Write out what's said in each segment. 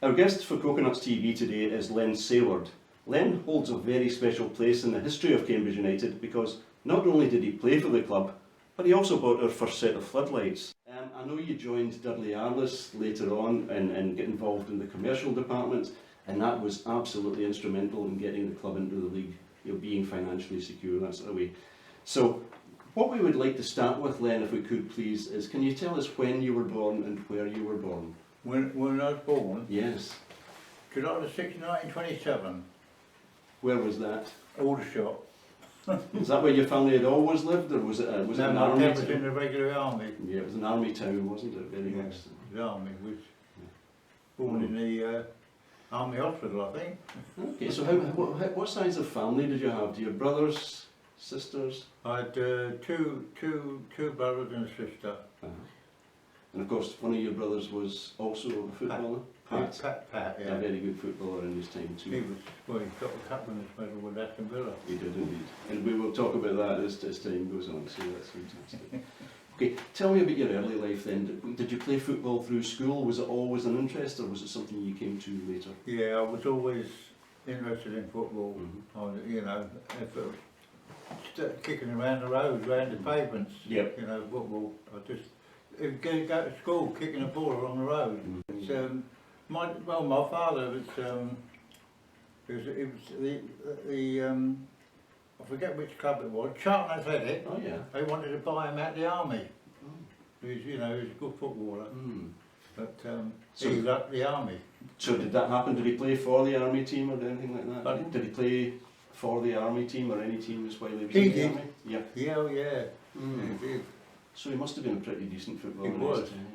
Our guest for Coconuts TV today is Len Saward. Len holds a very special place in the history of Cambridge United because not only did he play for the club, but he also bought our first set of floodlights. I know you joined Dudley Arliss later on and get involved in the commercial department, and that was absolutely instrumental in getting the club into the league, being financially secure, that sort of way. So, what we would like to start with, Len, if we could please, is can you tell us when you were born and where you were born? When I was born? Yes. July the 6th, 1927. Where was that? Aldershot. Is that where your family had always lived, or was it an army town? No, my dad was in the regular army. Yeah, it was an army town, wasn't it? Very much. The army was born in the army hospital, I think. Okay, so what size of family did you have? Do you have brothers, sisters? I had two brothers and a sister. And of course, one of your brothers was also a footballer? Pat, yeah. A very good footballer in his time too. He got a captain's medal with Aston Villa. He did indeed. And we will talk about that as time goes on, so that's fantastic. Okay, tell me about your early life then. Did you play football through school? Was it always an interest, or was it something you came to later? Yeah, I was always interested in football. You know, if it was kicking around the road, around the pavements, Yep. you know, football. Go to school, kicking a ball along the road. It's, my father was I forget which club it was. Charlton Athletic. Oh yeah. They wanted to buy him out the army. He was, he was a good footballer. But So he left the army. So did that happen? Did he play for the army team or anything like that? Pardon? Did he play for the army team or any teams while he was He in the did. army? Yeah. Yeah, oh yeah. He did. So he must have been a pretty decent footballer. He in was. his time,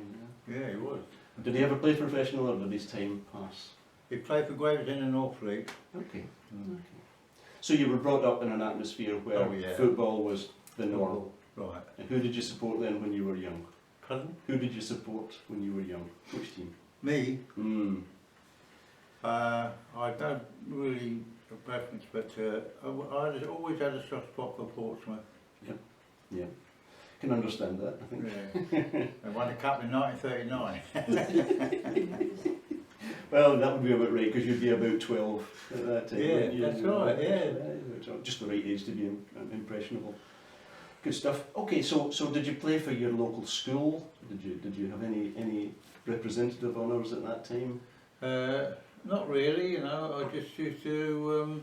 yeah. Yeah, he was. Did he ever play professional, or did his time pass? He played for Gravesend in the North League. Okay. Okay. So you were brought up in an atmosphere where football was the norm. Right. And who did you support then when you were young? Pardon? Who did you support when you were young? Which team? Me? Mm. I don't really have a preference, but I always had a soft spot for Portsmouth. Yeah. Can understand that, I think. Yeah. I won the cup in 1939. Well, that would be about right, because you'd be about 12 at that time. Yeah, you? that's right, yeah. Just the right age to be impressionable. Good stuff. Okay, so did you play for your local school? Did you have any representative honours at that time? Not really, you know. I just used to.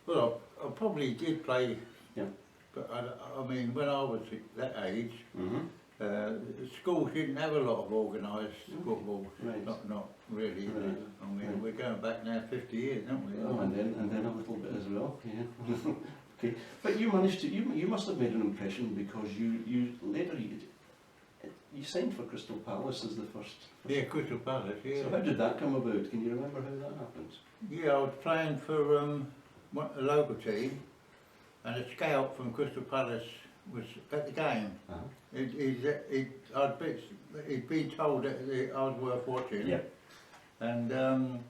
Well, I probably did play. Yeah. But I mean, when I was that age, schools didn't have a lot of organised football. Right. Not really. Right. I mean, we're going back now 50 years, aren't we? Oh, and then a little bit as well. Yeah. Okay, but you managed to. You must have made an impression, because you later you signed for Crystal Palace as the first. Yeah, Crystal Palace. Yeah. So how did that come about? Can you remember how that happened? Yeah, I was playing for a local team, and a scout from Crystal Palace was at the game. He'd been told that I was worth watching. Yeah. And the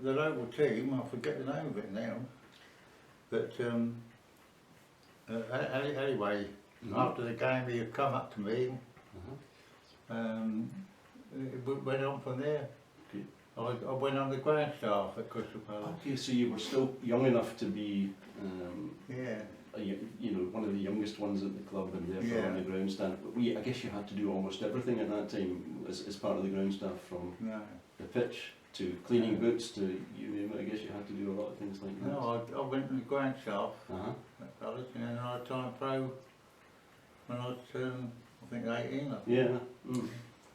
local team, I forget the name of it now, but anyway, after the game he had come up to me, it went on from there. Okay. I went on the ground staff at Crystal Palace. Okay, so you were still young enough to be, Yeah. one of the youngest ones at the club, and therefore on the ground staff. But I guess you had to do almost everything at that time as part of the ground staff, from the pitch to cleaning boots to I guess you had to do a lot of things like that. No, I went to the ground staff at Palace, and then I turned pro when I was I think 18. Yeah.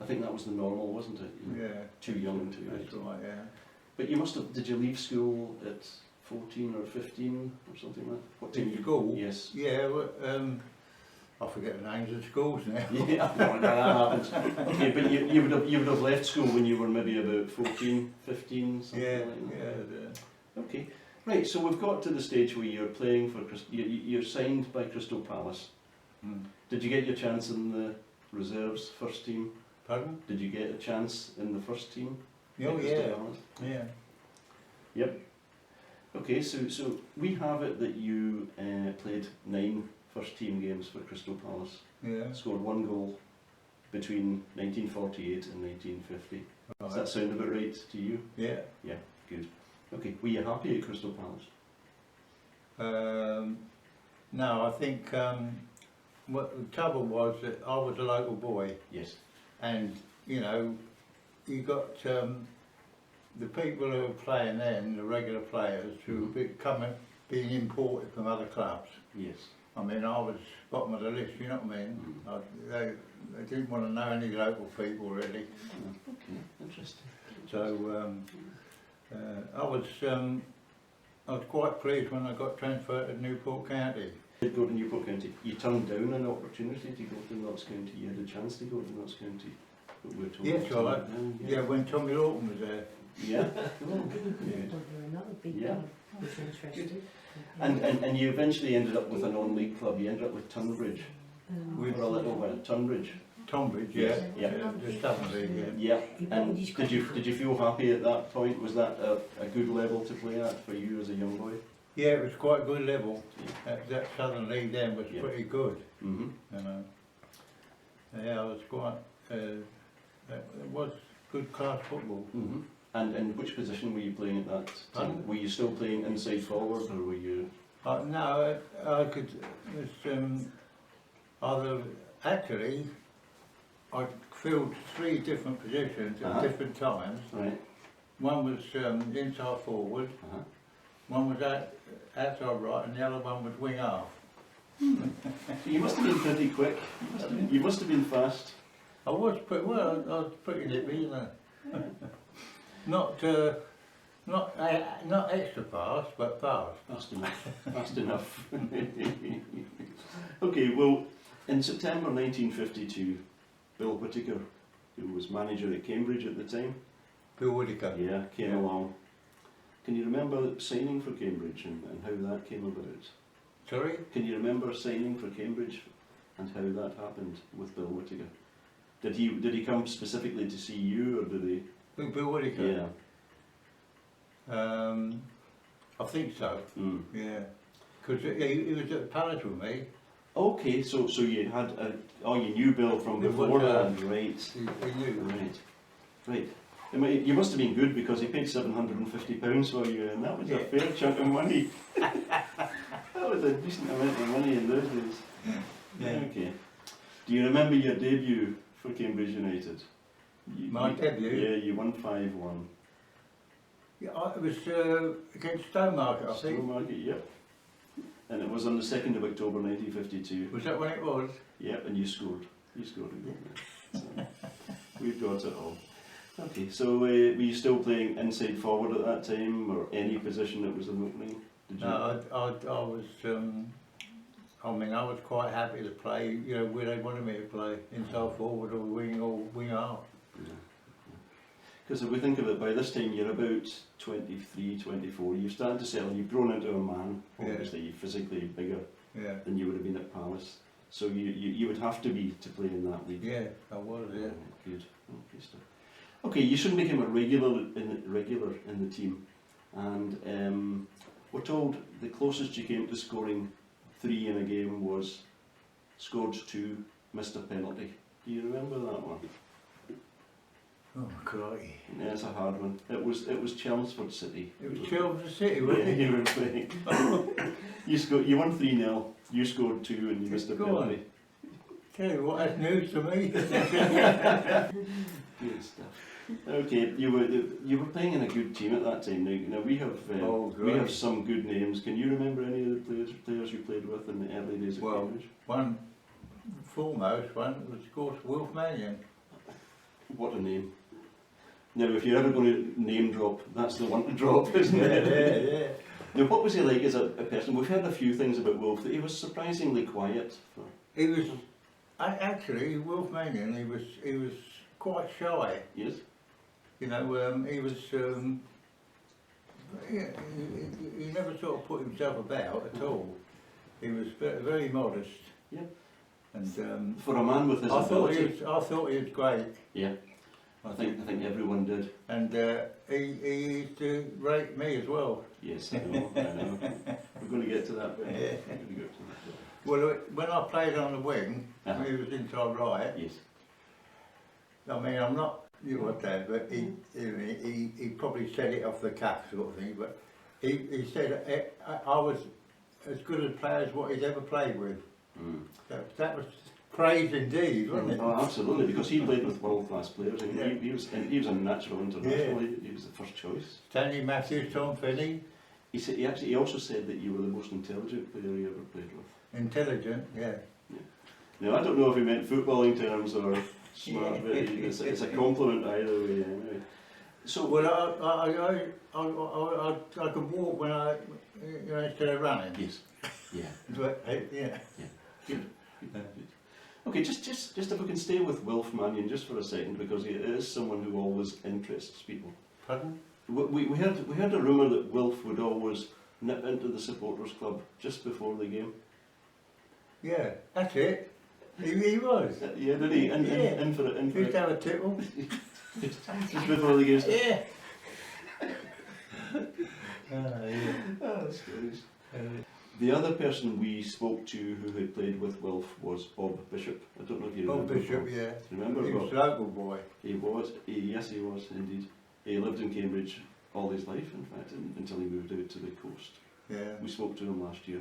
I think that was the normal, wasn't it? Yeah. Too young to. That's right, yeah. But you must have. Did you leave school at 14 or 15 or something like that? What time In school? Yes. Yeah, well, I forget the names of the schools now. Yeah, that happens. Okay, but you would have left school when you were maybe about 14, 15, something like that. Yeah. Okay, right. So we've got to the stage where you're playing for. You're signed by Crystal Palace. Did you get your chance in the reserves first team? Pardon? Did you get a chance in the first team? Oh yeah. Yeah. Yep. Okay, so we have it that you played 9 first team games for Crystal Palace. Yeah. Scored 1 goal between 1948 and 1950. Right. Does that sound about right to you? Yeah. Yeah, good. Okay, were you happy at Crystal Palace? No, I think what the trouble was that I was a local boy, Yes. and you know, you got the people who were playing then, the regular players, who were being imported from other clubs. Yes. I mean, I was bottom of the list, you know what I mean? They didn't want to know any local people really. Okay, interesting. So I was quite pleased when I got transferred to Newport County. You did go to Newport County. You turned down an opportunity to go to Notts County. You had a chance to go to Notts County. But we're told Yes, to right. turn it down, Yeah, when Tommy Lawton was there. Yeah. Another big Yeah. club. I was interested. And you eventually ended up with a non-league club. You ended up with Tunbridge for a little while. Tunbridge. Tonbridge, Yes, yeah. yeah. The Southern League, Yeah. He And probably just did you feel happy at that point? Was that a good level to play at for you as a young boy? yeah. It was quite a good level. That Southern League then was Yeah. pretty good, Mm-hmm. you know. Yeah, I was quite, it was good class football. Mm-hmm. And which position were you playing at that time? Pardon? Were you still playing inside forward, or were you? No, I could, it was either, actually, I filled 3 different positions at different times. Right. One was inside forward, Uh-huh. one was outside right, and the other one was wing half. So you must have been pretty quick. You must have been fast. I was pretty well. I was pretty nippy, you know. Not extra fast, but fast. Fast enough. Fast enough. Okay, well, in September 1952, Bill Whittaker, who was manager at Cambridge at the time, Bill Whittaker. yeah, came Yeah. along. Can you remember signing for Cambridge and how that came about? Sorry? Can you remember signing for Cambridge and how that happened with Bill Whittaker? Did he come specifically to see you, or did he? Who, Bill Whittaker? Yeah. I think so. Mm. Yeah. Because he was at the Palace with me. Okay, so you had you knew Bill from It was, beforehand, right? He knew. Right. I mean, you must have been good because he paid £750 for you, and that was a fair chunk of money. That was a decent amount of money in those days. Yeah. Okay. Do you remember your debut for Cambridge United? My debut? Yeah, you won 5-1. Yeah, it was against Stonemarket, I think. Stowmarket, yep. And it was on the 2nd of October 1952. Was that when it was? Yep, and you scored. You scored a goal. So, we've got it all. Okay, so were you still playing inside forward at that time, or any position that was an opening? Did you? No, I was. I mean, I was quite happy to play. You know, where they wanted me to play, inside forward or wing half. Because if we think of it, by this time you're about 23, 24. You've started to settle. You've grown into a man. Yeah. Obviously, you're physically bigger Yeah. than you would have been at Palace. So you would have to be to play in that league. Yeah, I was. Yeah. Good. Okay, stuff. Okay, you soon became a regular in the team, and we're told the closest you came to scoring 3 in a game was scored 2, missed a penalty. Do you remember that one? Oh, crikey. Yeah, it's a hard one. It was Chelmsford City. It was Chelmsford City, wasn't Yeah, it? you were playing. You won 3-0. You scored 2 and you missed a Go penalty. Tell you what, that's news to me. Good stuff. Okay, you were playing in a good team at that time. Now we have some good names. Can you remember any of the players you played with in the early days of Cambridge? One foremost one was, of course, Wilf Mannion. What a name! Now, if you're ever going to name drop, that's the one to drop, isn't Yeah, it? yeah, yeah. Now, what was he like as a person? We've heard a few things about Wilf. That he was surprisingly quiet. He was actually Wilf Mannion. He was quite shy. Yes. You know, he was. Yeah, he never sort of put himself about at all. He was very modest. Yeah. And For a man with his I thought ability. he was great. Yeah. I think everyone did. And he used to rate me as well. Yes, I know. We're going to get to that bit. Yeah. We're going to get to that bit. Well, when I played on the wing, Uh-huh. he was inside right. Yes. I mean, I'm not your dad, but he probably said it off the cuff sort of thing. But he said I was as good a player as what he's ever played with. Mm. That was praise indeed, wasn't it? Oh, absolutely, because he played with world-class players. And Yeah. he was a natural international. He was the first choice. Stanley Matthews, Tom Finney, He said he also said that you were the most intelligent player he ever played with. intelligent, yeah. Now I don't know if he meant footballing terms or smart, but it's a compliment either way. Anyway. So Well, I could walk when instead of running. yes, yeah. But, yeah. Good. Okay, just if we can stay with Wilf Mannion just for a second, because he is someone who always interests people. Pardon? We heard a rumour that Wilf would always nip into the supporters club just before the game. Yeah, that's it. He was. Yeah, did he? In for it. He used to have a tipple. Just before the game. Yeah. Yeah. Oh, that's good. The other person we spoke to who had played with Wilf was Bob Bishop. I don't know if you Bob remember. Bishop, Bob. yeah. Remember He Bob? was a local boy. He was. Yes, he was indeed. He lived in Cambridge all his life, in fact, until he moved out to the coast. Yeah. We spoke to him last year.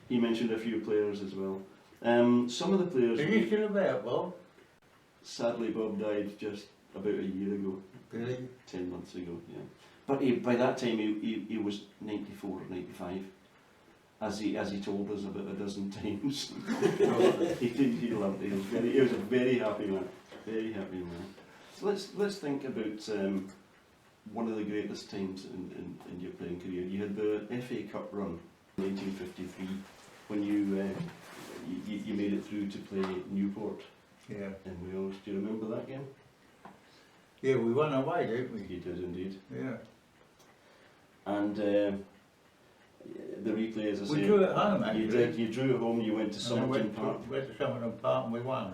He mentioned a few players as well. Some of the players. Is he still about, Bob? Sadly, Bob died just about a year ago. Really? 10 months ago, yeah. But by that time he was 94 or 95, as he told us about a dozen times. he loved it. He was a very happy man. Very happy man. So let's think about one of the greatest times in your playing career. You had the FA Cup run in 1953 when you made it through to play Newport Yeah. in Wales. Do you remember that game? Yeah, we won away, didn't we? You did indeed. Yeah. And the replay, as I We say, drew at home, you actually. did. You drew at home. You went to And we Somerton Park. went to Somerton Park and we won.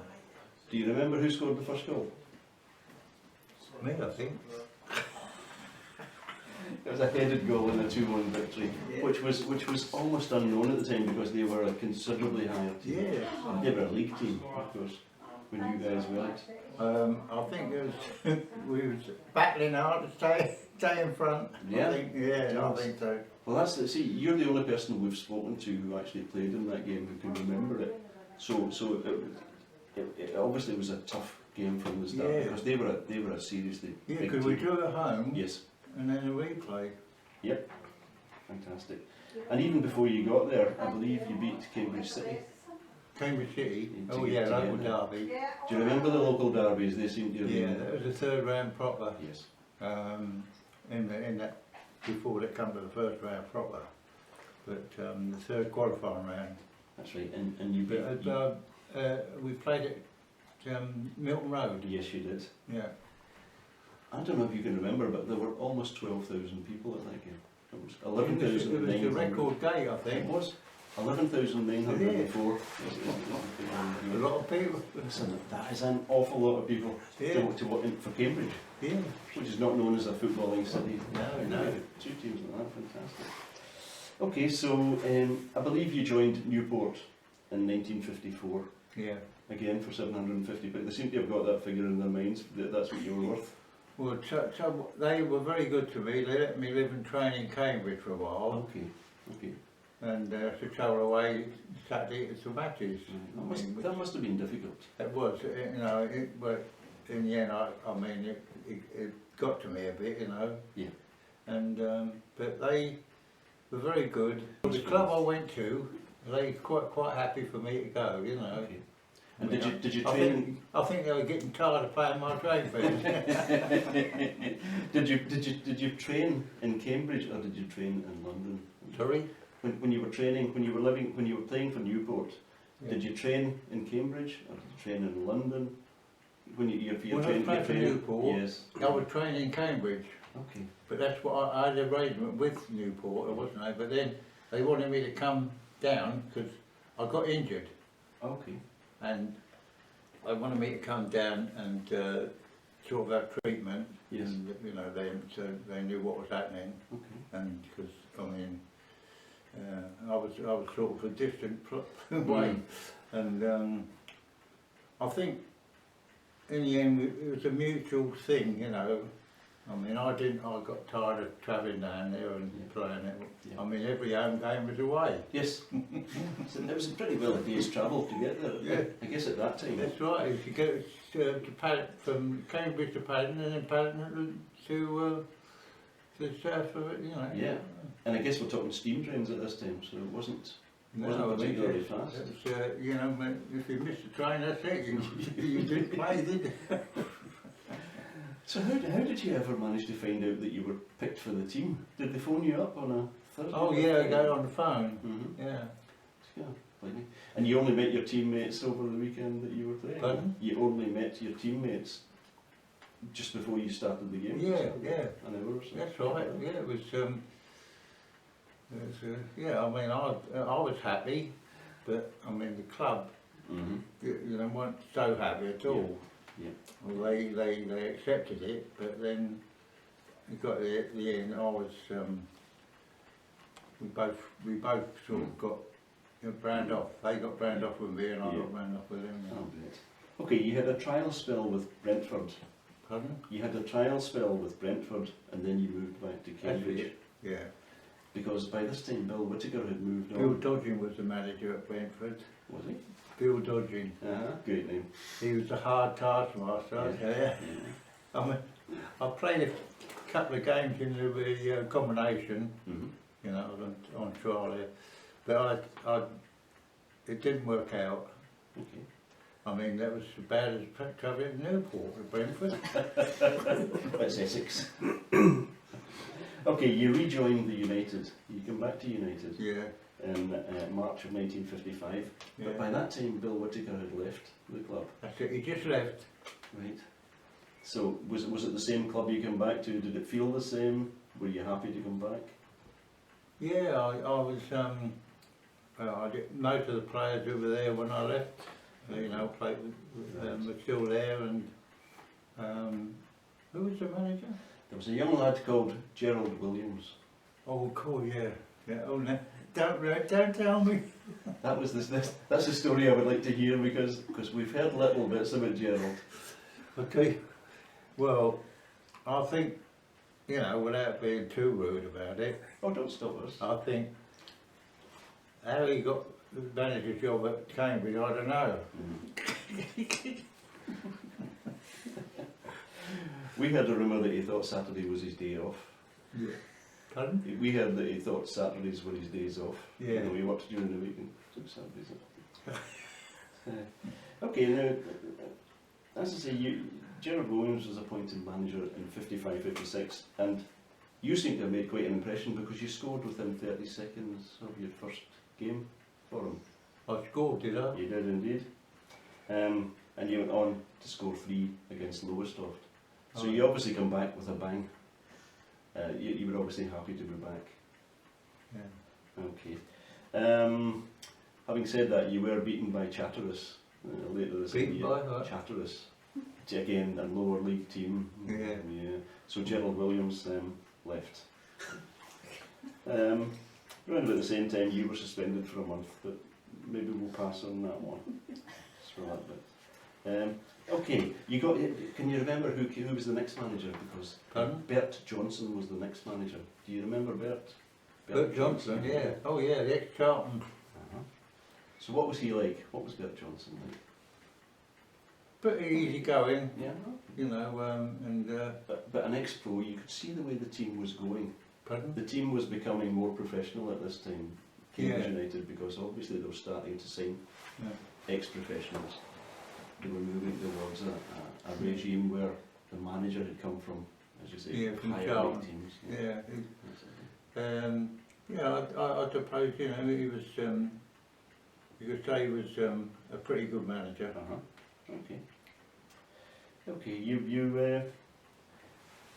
Do you remember who scored the first goal? Me, I think. It was a headed goal in a 2-1 victory, Yeah. which was almost unknown at the time because they were a considerably higher team. Yeah. They were a league team, of course, when you guys weren't. I think it was we was battling hard to stay in front. Yeah. I think so. Well, see, you're the only person we've spoken to who actually played in that game who can remember it. So it obviously was a tough game from the start Yeah. because they were a seriously Yeah, big because we team. drew at home Yes. and then a replay. Yep. Fantastic. And even before you got there, I believe you beat Cambridge City. Cambridge City. In Oh to yeah, get local together. derby. Do you remember the local derbies? They seem to have Yeah, been. that was the third round proper. Yes. In that before they come to the first round proper, but the third qualifying round. That's right. And you beat. But, we played at Milton Road. Yes, you did. Yeah. I don't know if you can remember, but there were almost 12,000 people at that game. It was It was the 11,900. record day, I It think. was 11,904. A lot of people. Listen, that is an awful lot of people Yeah. for Cambridge, Yeah. which is not known as a footballing city. No. Two teams like that, fantastic. Okay, so I believe you joined Newport in 1954, Yeah. again for 750, but they seem to have got that figure in their minds, that that's what you were worth. Well, they were very good to me. They let me live and train in Cambridge for a while, Okay. and to travel away Saturday to some matches. That must have been difficult. It was, but in the end, I mean, it got to me a bit, Yeah. And but they were very good. The club I went to, they quite happy for me to go, Okay. And I mean, did you I train? I think they were getting tired of paying my train fees. Did you train in Cambridge or did you train in London? Sorry? When you were training, when you were playing for Newport, did you train in Cambridge or did you train in London? When you When I played for Newport, yes. I was training in Cambridge, Okay. but that's what I had an arrangement with Newport, wasn't I? But then they wanted me to come down because I got injured, Okay. and they wanted me to come down and sort of have treatment. Yes. And, so they knew what was happening, Okay. and because I mean, I was sort of a distant way, and I think in the end it was a mutual thing, you know. I mean, I got tired of travelling down there and playing it. Yeah. I mean, every home game was away. Yes. So it was pretty well a day's travel to get there. Yeah. I guess at that time. That's right. If you go to from Cambridge to Paddington and then Paddington to the south of it, you know. Yeah. And I guess we're talking steam trains at this time, so it wasn't No, wasn't I mean, particularly fast. it was, you know, if you missed the train, that's it. You didn't play, did you? So how did you ever manage to find out that you were picked for the team? Did they phone you up on a Thursday? Oh yeah, I got on the phone. Mm-hmm. Yeah. Yeah, blimey. And you only met your teammates over the weekend that you were playing? Pardon? You only met your teammates just before you started the game? Yeah, yeah. An hour or so? That's right. Yeah, it was. Yeah, I mean, I was happy, but I mean the club, Mm-hmm. you know, weren't so happy at all. Yeah. Well, they accepted it, but then it got at the end. I was. We both sort of got brand off. They got brand off with me, and I got brand off with them. Oh, great. Okay, you had a trial spell with Brentford. Pardon? You had a trial spell with Brentford, and then you moved back to Cambridge. Yeah. Because by this time Bill Whittaker had moved Bill on. Dodging was the manager at Brentford. Was he? Bill Dodging. Great name. He was a hard taskmaster, I tell you. I mean, I played a couple of games in the combination, Mm-hmm. you know, on trial there, but it didn't work out. Okay. I mean, that was as bad as travelling at Newport at Brentford. That's Essex. Okay, you rejoined the United. You come back to United Yeah, in March of 1955. yeah. But by that time, Bill Whittaker had left the club. That's it. He just left. Right. So was it the same club you came back to? Did it feel the same? Were you happy to come back? Yeah, I was. I did, most of the players who were there when I left, you know, played with, were still there, and who was the manager? There was a young lad called Gerald Williams. Oh, cool, yeah, yeah. Oh, no, don't tell me. That's the story I would like to hear because we've heard little bits about Gerald. Okay, well, I think, you know, without being too rude about it, Oh, don't stop us. I think how he got the manager job at Cambridge, I don't know. We heard a rumour that he thought Saturday was his day off. Yeah. Pardon? We heard that he thought Saturdays were his days off. Yeah. You know, he worked during the week and took Saturdays off. Okay, now, as I say, Gerald Williams was appointed manager in 55-56, and you seem to have made quite an impression because you scored within 30 seconds of your first game for him. I scored, did I? You did indeed. And you went on to score 3 against Lowestoft. So Oh. you obviously come back with a bang. You were obviously happy to be back. Yeah. Okay. Having said that, you were beaten by Chatteris later this Beaten year. by what? Chatteris. Again, a lower league team. Yeah. Yeah. So Gerald Williams left. Around about the same time, you were suspended for a month, but maybe we'll pass on that one. Just for that bit. Okay, can you remember who was the next manager? Because Pardon? Bert Johnson was the next manager. Do you remember Bert? Bert Johnson, yeah. Oh yeah, the ex-Charlton. Uh-huh. So what was he like? What was Bert Johnson like? Pretty easy going, Yeah. you know, and But an ex-pro, you could see the way the team was going. pardon? The team was becoming more professional at this time, Cambridge Yeah. United, because obviously they were starting to sign Yeah. ex-professionals. They were moving towards a regime where the manager had come from, as you say, Yeah, from higher Charlton. league teams. Yeah, That's it. yeah, I suppose, you know, he was, you could say he was a pretty good manager. Uh-huh. Okay. Okay. You.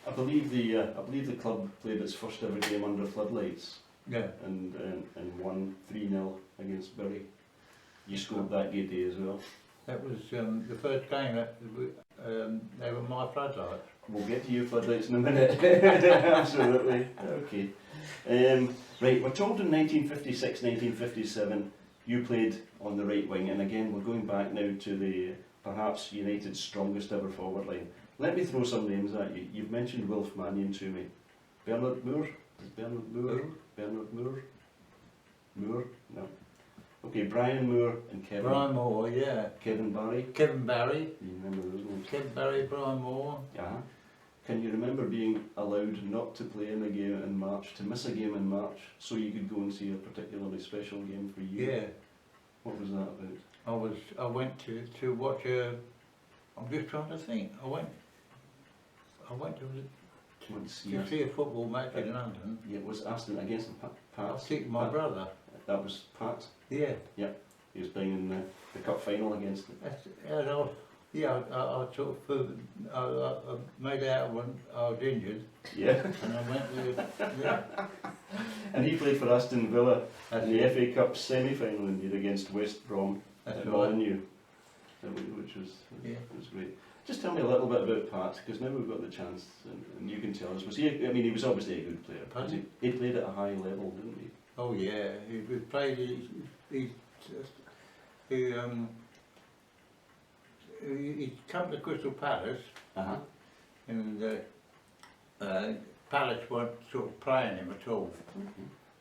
I believe the club played its first ever game under floodlights Yeah, and won 3-0 against Bury. You scored that day as well. that was the first game that they were my floodlights. We'll get to you floodlights in a minute. Absolutely. Okay. Right, we're told in 1956, 1957 you played on the right wing, and again we're going back now to the perhaps United's strongest ever forward line. Let me throw some names at you. You've mentioned Wilf Mannion to me. Bernard Moore? Is Bernard Moore? Who? Bernard Moore? Moore? No. Okay, Brian Moore and Kevin. Brian Moore, yeah. Kevin Barry. Kevin Barry. You remember those names? Kevin Barry, Brian Moore. Can you remember being allowed not to play in a game in March, to miss a game in March, so you could go and see a particularly special game for you? Yeah. What was that about? I went to watch a. I'm just trying to think. I went Went to see to us. see a football match in London. Yeah, it was Aston against I Pat. think my brother. That was Pat. Yeah. He was playing in the cup final against them. I sort of I made out when I was injured, Yeah. and I went with yeah. And he played for Aston Villa That's in the it. FA Cup semi-final indeed against West Brom That's at right. Molyneux, which was great. Just tell me a little bit about Pat, because now we've got the chance, and you can tell us. Was he? I mean, he was obviously a good player. Pardon? He played at a high level, didn't he? Oh yeah, he played. He come to Crystal Palace, and Palace weren't sort of playing him at all,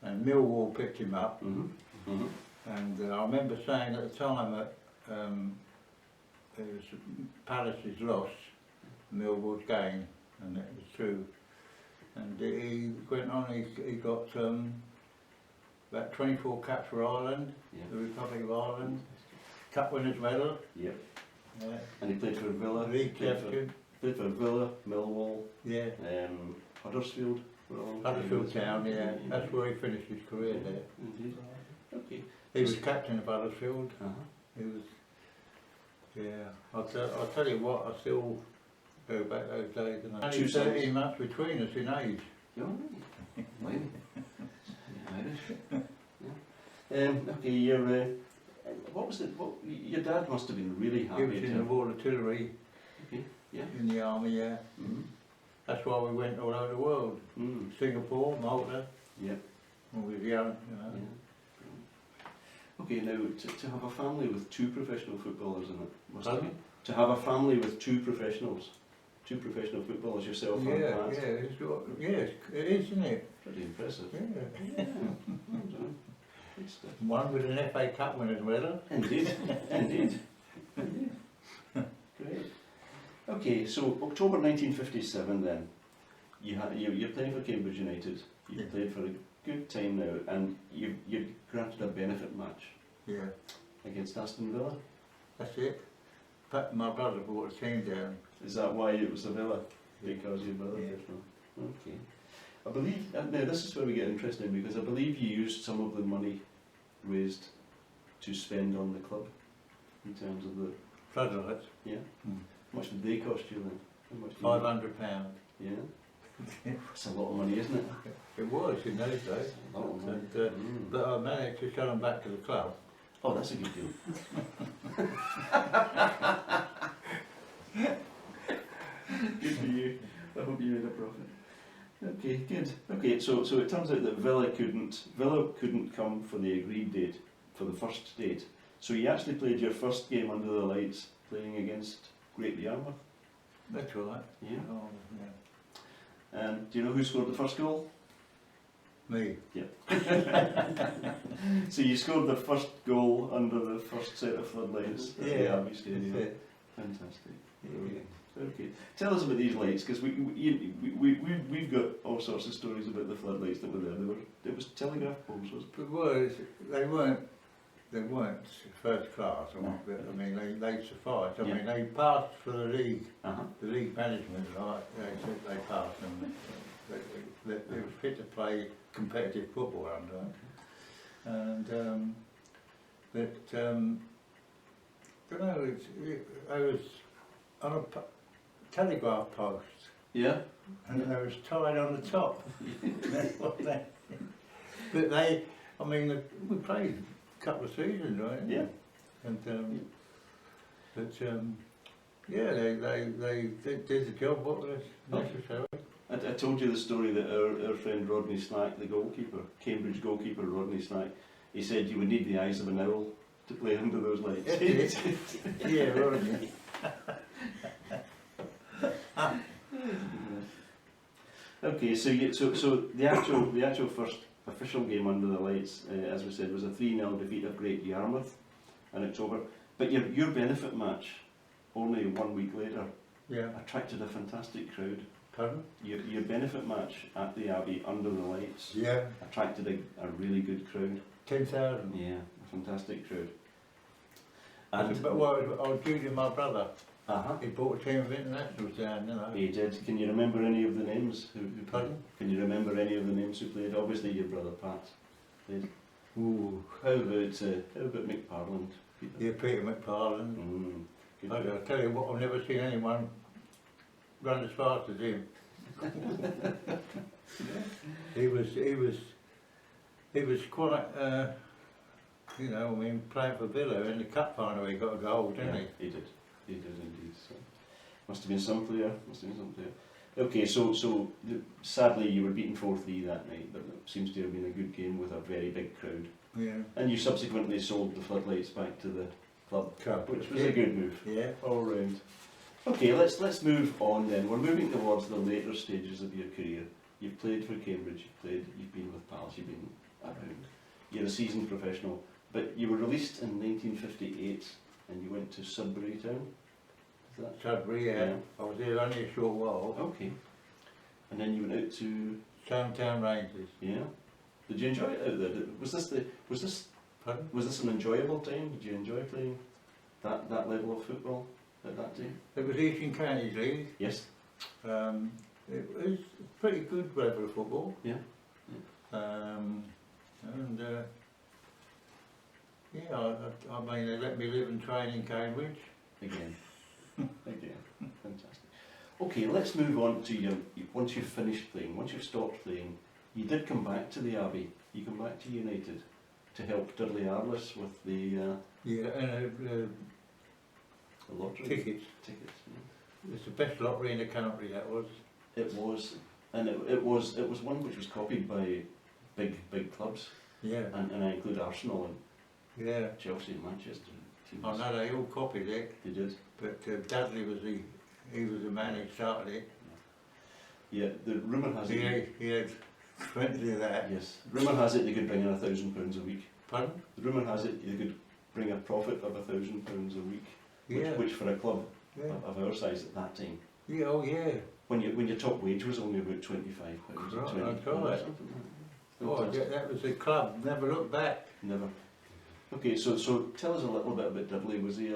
and Millwall picked him up. And I remember saying at the time that it was Palace's loss, Millwall's gain, and it was true. And he went on. He got about 24 caps for Ireland, the Republic of Ireland, Cup winners medal. Yep. And he played for Villa. League champion. Played for Villa, Millwall, Yeah. Huddersfield. For a long time. Huddersfield Town, yeah. That's where he finished his career there. Indeed. Okay. He was captain of Huddersfield. He was, yeah. I'll tell you what, I still go back those days. And only 13 months between us in age. You're right. Irish. Yeah. Okay, what was it? Your dad must have been really happy. He was in the Royal Artillery. Okay. Yeah. In the army, yeah. That's why we went all over the world. Singapore, Malta. Yeah. When we was young, you know. Yeah. Okay, now to have a family with two professional footballers in it, must Pardon? have been. To have a family with two professional footballers, yourself and Pat. Yes, it is, isn't it? Pretty impressive. Yeah. Yeah. Well done. Good stuff. One with an FA Cup winners medal. Indeed. Indeed. Great. Okay, so October 1957 then, you're playing for Cambridge United. You've played for a good time now, and you've granted a benefit match. Yeah. Against Aston Villa. That's it. But my brother brought the team down. Is that why it was a Villa? Because your brother Yeah. did so? Okay. I believe, now this is where we get interesting, because I believe you used some of the money raised to spend on the club, in terms of the, Floodlights. yeah? Mm. How much did they cost you then? How much did £500. you, yeah? That's a lot of money, isn't it? It was in those days. That's a lot of money. And, but I managed to sell them back to the club. Oh, that's a good deal. Good for you. I hope you made a profit. Okay, good. Okay, so it turns out that Villa couldn't come for the agreed date, for the first date. So you actually played your first game under the lights, playing against Great Yarmouth. That's right. Yeah. Oh, yeah. And do you know who scored the first goal? Me. Yeah. So you scored the first goal under the first set of floodlights at the Abbey Stadium. That's it. Fantastic. Yeah. Okay. Tell us about these lights, because we've got all sorts of stories about the floodlights that were there. It was telegraph poles, wasn't They weren't first class. No. I mean, they sufficed. I Yeah. mean, they passed for the league. it? The league management, they said they passed, and they were fit to play competitive football under it. And I was on a telegraph post, Yeah. and they was tied on the top. That's what they. But we played a couple of seasons, right? Yeah. And Yeah, they did the job what was necessary. I told you the story that our friend Rodney Snack, the goalkeeper, Cambridge goalkeeper Rodney Snack, he said you would need the eyes of an owl to play under those lights. Yeah, right. Okay, so the actual first official game under the lights, as we said, was a 3-0 defeat of Great Yarmouth in October. But your benefit match, only 1 week later, Yeah. attracted a fantastic crowd. Pardon? Your benefit match at the Abbey under the lights Yeah. attracted a really good crowd. 10,000. Yeah, a fantastic crowd. But well, I was due to my brother. Uh-huh. He brought a team of internationals down, you know. He did. Can you remember any of the names who played? Pardon? Can you remember any of the names who played? Obviously your brother Pat played. Ooh. How about McParland? Peter? Yeah, Peter McParland. Good I guy. tell you what, I've never seen anyone run as fast as him. He was quite, you know, I mean, playing for Villa in the cup final, he got a goal, didn't Yeah, he did. He did indeed. So must have been some player. Okay, so sadly you were beaten 4-3 that night, but it seems to have been a good game with a very big crowd. he? Yeah. And you subsequently sold the floodlights back to the club, Club. which was a good move Yeah. all round. Okay, let's move on then. We're moving towards the later stages of your career. You've played for Cambridge, you've been with pals, you've been around. You're a seasoned professional, but you were released in 1958 and you went to Sudbury Town. Is that? Sudbury, yeah. I was there only a short while. Okay. And then you went out to, Town Rangers. yeah. Did you enjoy it out there? Pardon? Was this an enjoyable time? Did you enjoy playing that level of football at that time? It was Eastern Counties League. Yes. It was pretty good level of football. Yeah. And yeah, I mean, they let me live and train in Cambridge. Again. Fantastic. Okay, let's move on to once you've finished playing, once you've stopped playing, you did come back to the Abbey. You come back to United to help Dudley Arliss with the Yeah, and lottery tickets. Tickets. Yeah. It's the best lottery in the country, that was. It was, and it was one which was copied by big clubs, Yeah, and I include Arsenal and yeah. Chelsea and Manchester teams. I know they all copied it, They did. but Dudley was he was the man who started it. Yeah, the rumour has it. He had plenty of that. Yes, rumour has it they could bring in £1,000 a week. Pardon? The rumour has it they could bring a profit of £1,000 a week, Yeah. which for a club Yeah. of our size at that time, Yeah, oh yeah. when your top wage was only about £25, Right, £20, that's right. something like that. Oh, Fantastic. that was the club, never looked back. Never. Okay, so tell us a little bit about Dudley. Was he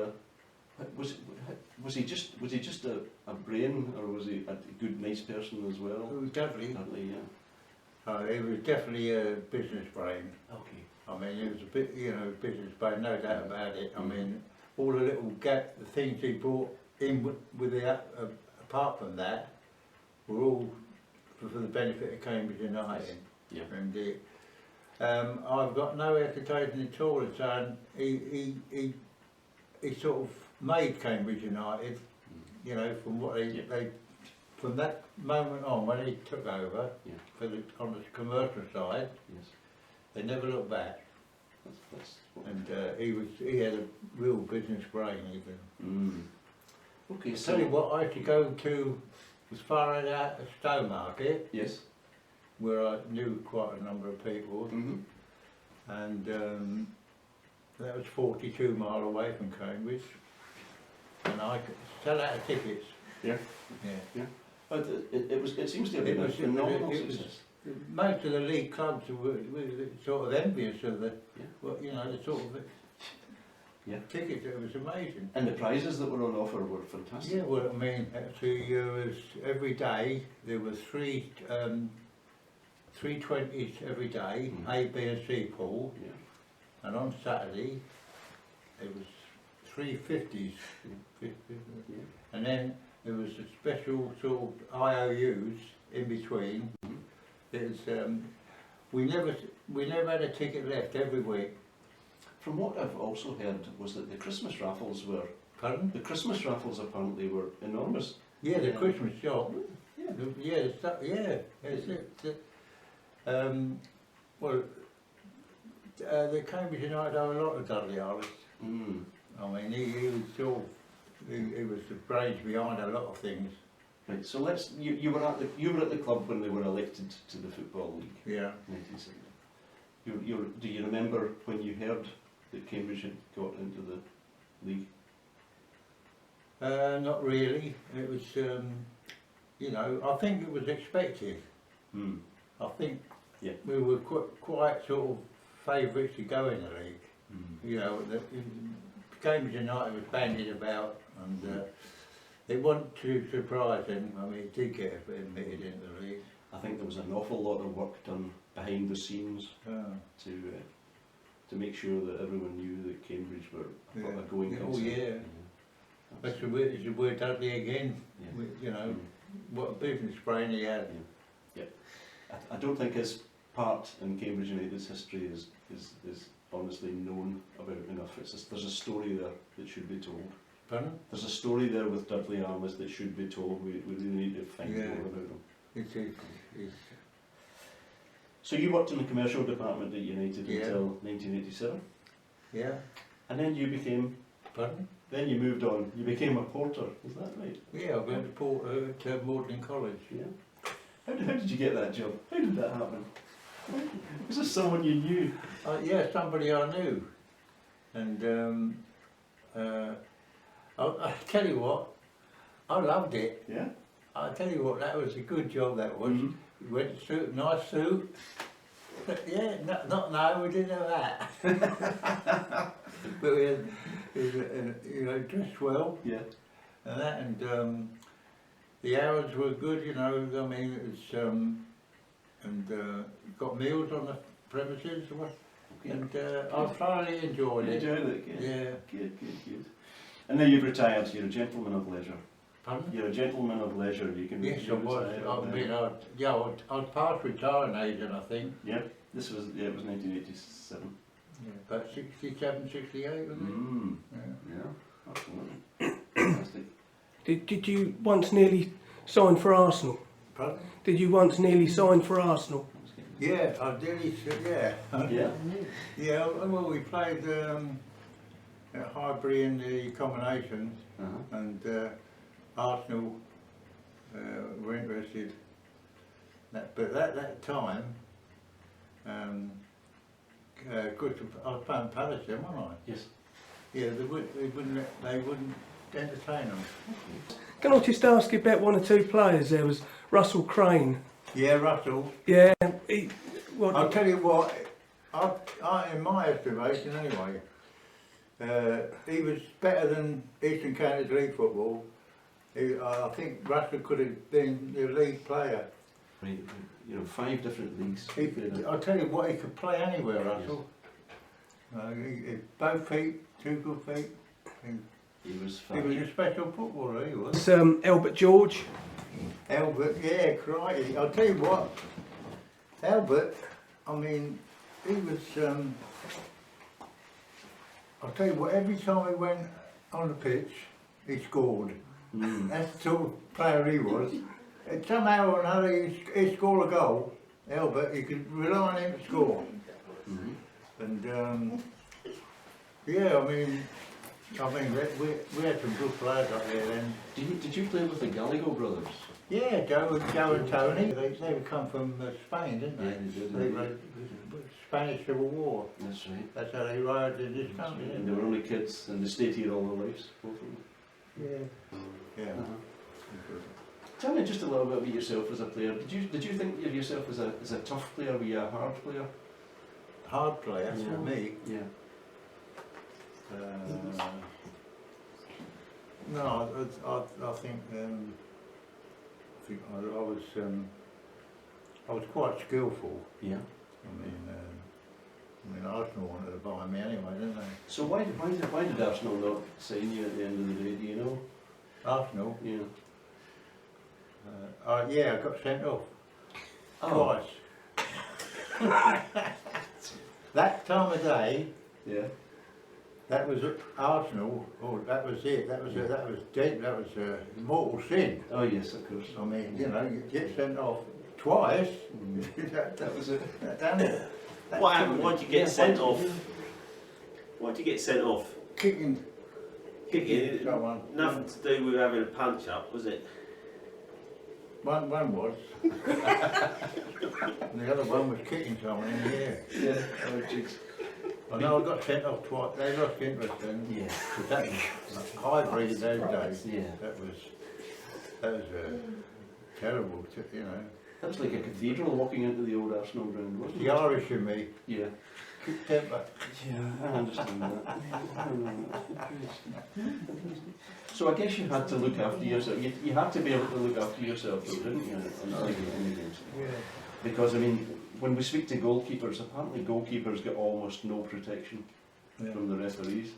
just a brain, or was he a good, nice person as well? It was Dudley. Dudley, yeah. He was definitely a business brain. Okay. I mean, he was a bit, you know, business brain, no doubt about it. I Mm. mean, all the little the things he brought in with the, apart from that, were all for the benefit of Cambridge United. Yeah. And I've got no hesitation at all in saying he sort of made Cambridge United, you know, from what they from that moment on when he took over, Yeah. on the commercial side, Yes. they never looked back. That's what. And he had a real business brain even. Okay, I so tell you what, I used to go to as far as out of Stowmarket, yes. where I knew quite a number of people, and that was 42 mile away from Cambridge, and I could sell out of tickets. Yeah. Yeah. But it seems to have It been a was- phenomenal it was- success. Most of the league clubs were sort of envious of the, Yeah. well, you know, the sort of Yeah. tickets. It was amazing. And the prizes that were on offer were fantastic. Yeah, well, I mean, actually, there was every day there were three 20s every day, Mhm. A, B, and C pool, Yeah. and on Saturday there was 3 50s, Yeah. and then there was a special sort of IOUs in between. Mhm. There's we never had a ticket left every week. From what I've also heard was that the Christmas raffles were Pardon? The Christmas raffles apparently were enormous. Yeah, the Christmas shop. Yeah. Yeah, the stuff, yeah, it's it. Well, the Cambridge United have a lot of Dudley artists. Mm. I mean, he was sort of, he was the brains behind a lot of things. Right. So you were at the club when they were elected to the Football League. Yeah. 1970. Do you remember when you heard that Cambridge had got into the league? Not really. It was, you know, I think it was expected. Mm. I think Yeah. we were quite sort of favourites to go in the league. Mm. You know, Cambridge United was bandied about, and it wasn't too surprising. I mean, it did get admitted into the league. I think there was an awful lot of work done behind the scenes to make sure that everyone knew that Cambridge were a going Yeah, oh, concern. yeah. That's the word Dudley again. Yeah. You know, what a business brain he had. Yeah. I don't think his part in Cambridge United's history is honestly known about enough. There's a story there that should be told. Pardon? There's a story there with Dudley Armas that should be told. We really need to find more about them. It's So you worked in the commercial department at United until 1987, yeah. and then you became. Pardon? Then you moved on. You became a porter. Is that right? Yeah, I went to Magdalen College. Yeah. How did you get that job? How did that happen? Was this someone you knew? Yeah, somebody I knew, and I tell you what, I loved it. Yeah. I tell you what, that was a good job. That was. Mhm. We went to suit, nice suit. But yeah, no, we didn't have that. But we had, you know, dressed well. Yeah. And that, and the hours were good. You know, I mean, it was, and got meals on the premises. And I thoroughly enjoyed it. Enjoyed it. Good. Yeah. Good. And now you've retired. You're a gentleman of leisure. Pardon? You're a gentleman of leisure. You can. Yes, I you're was. retired I now. mean, I was past retiring age, and I think. Yeah. This was it was 1987. Yeah, about 67, 68, wasn't it? Mm. Yeah. Absolutely. Fantastic. Did you once nearly sign for Arsenal? Pardon? Did you once nearly sign for Arsenal? Yeah, I did. Yeah. Yeah. Yeah. Well, we played at Highbury in the combinations, and Arsenal were interested. But at that time, I was playing Palace then, wasn't I? Yes. Yeah, they wouldn't entertain them. Can I just ask you about one or two players? There was Russell Crane. Yeah, Russell. Yeah, I'll tell you what, in my estimation anyway, he was better than Eastern Counties League football. I think Russell could have been the league player. Right. You know, 5 different leagues. I'll tell you what, he could play anywhere, Russell. He both feet, 2 good feet. He was He was a special footballer, he was. It's Albert George. Albert, yeah, crikey. I'll tell you what, Albert, I mean, he was, I'll tell you what, every time he went on the pitch, he scored. Mm. That's the sort of player he was. And somehow or another, he'd score a goal, Albert, you could rely on him to score. Mm-hmm. And, yeah, I mean, we had some good players up there then. Did you play with the Gallagher brothers? Yeah, Joe and Tony, they would come from Spain, didn't they? Yeah, they did. They were Spanish Civil War. That's right. That's how they arrived in this That's country. right. And they were only kids, and they stayed here all their lives, both of them. Yeah. Yeah. Uh-huh. Tell me just a little bit about yourself as a player. Did you think of yourself as a tough player? Were you a hard player? Hard player, that's for me. Yeah. No, I think I was quite skillful. Yeah. I mean, Arsenal wanted to buy me anyway, didn't they? So why did Arsenal not sign you at the end of the day? Do you know? Arsenal? Yeah. Yeah, I got sent off. Oh. Twice. That time of day, Yeah. That was at Arsenal. Oh, that was it. That was dead. That was mortal sin. Oh yes, of course. I mean, you know, you get sent off twice. That was it. That done it. That What happened? killed Why'd it. you get sent off? Why'd you get sent off? Kicking someone. Nothing to do with having a punch up, was it? One was. And the other one was kicking someone in the air. Yeah. Oh, jigs. I know I got sent off twice. They lost interest in. Yeah. Because that was hybrid those days. Yeah. That was terrible, you know. That was like a cathedral walking into the old Arsenal ground, wasn't it? The Irish in me, Yeah. quick temper. Yeah, I understand that. So I guess you had to look after yourself. You had to be able to look after yourself, though, didn't you? On the games. Yeah. Because I mean, when we speak to goalkeepers, apparently goalkeepers get almost no protection from the referees.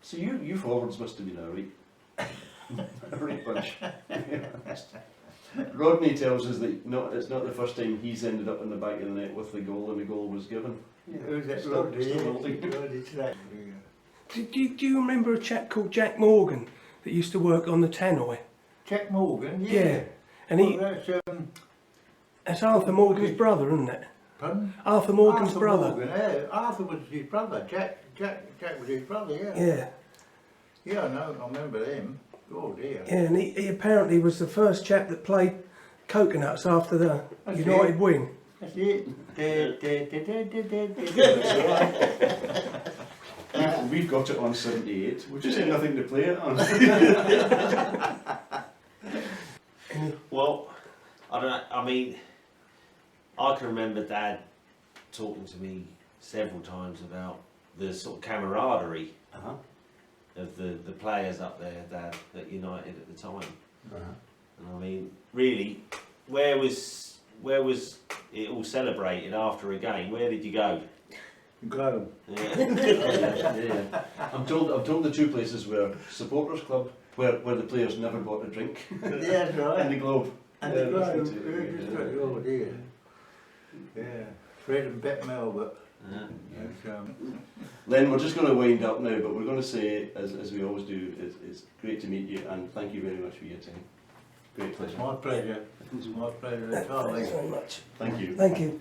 So you forwards must have been a right bunch. Rodney tells us that it's not the first time he's ended up in the back of the net with the goal and the goal was given. Who's that? Still- Rodney? still holding. Rodney's that. Do you remember a chap called Jack Morgan that used to work on the tannoy? Jack Morgan, yeah. Yeah. And Well, that's Arthur Morgan's brother, isn't it? pardon? Arthur Morgan's Arthur brother. Morgan, yeah. Arthur was his brother. Jack was his brother, yeah. Yeah. Yeah, I know. I remember him. Oh dear. Yeah, and he apparently was the first chap that played coconuts after the That's United it. win. That's it. We've got it on 78. We've just had nothing to play it on. Well, I don't know. I mean, I can remember Dad talking to me several times about the sort of camaraderie Uh-huh. of the players up there, Dad, at United at the time. Uh-huh. And I mean, really, where was it all celebrated after a game? Where did you go? Go. Yeah. Yeah. I'm told the two places were supporters club, where the players never bought a drink, Yeah, that's right. and the Globe. And Yeah, the that's Globe. the two, Yeah, just got, yeah. oh dear. Yeah. Fred and Bet Melbert. Yeah. That's, Len, we're just going to wind up now, but we're going to say, as we always do, it's great to meet you, and thank you very much for your time. Great it's pleasure. my pleasure. It's my pleasure Thanks entirely. very much. Thank you. Thank you.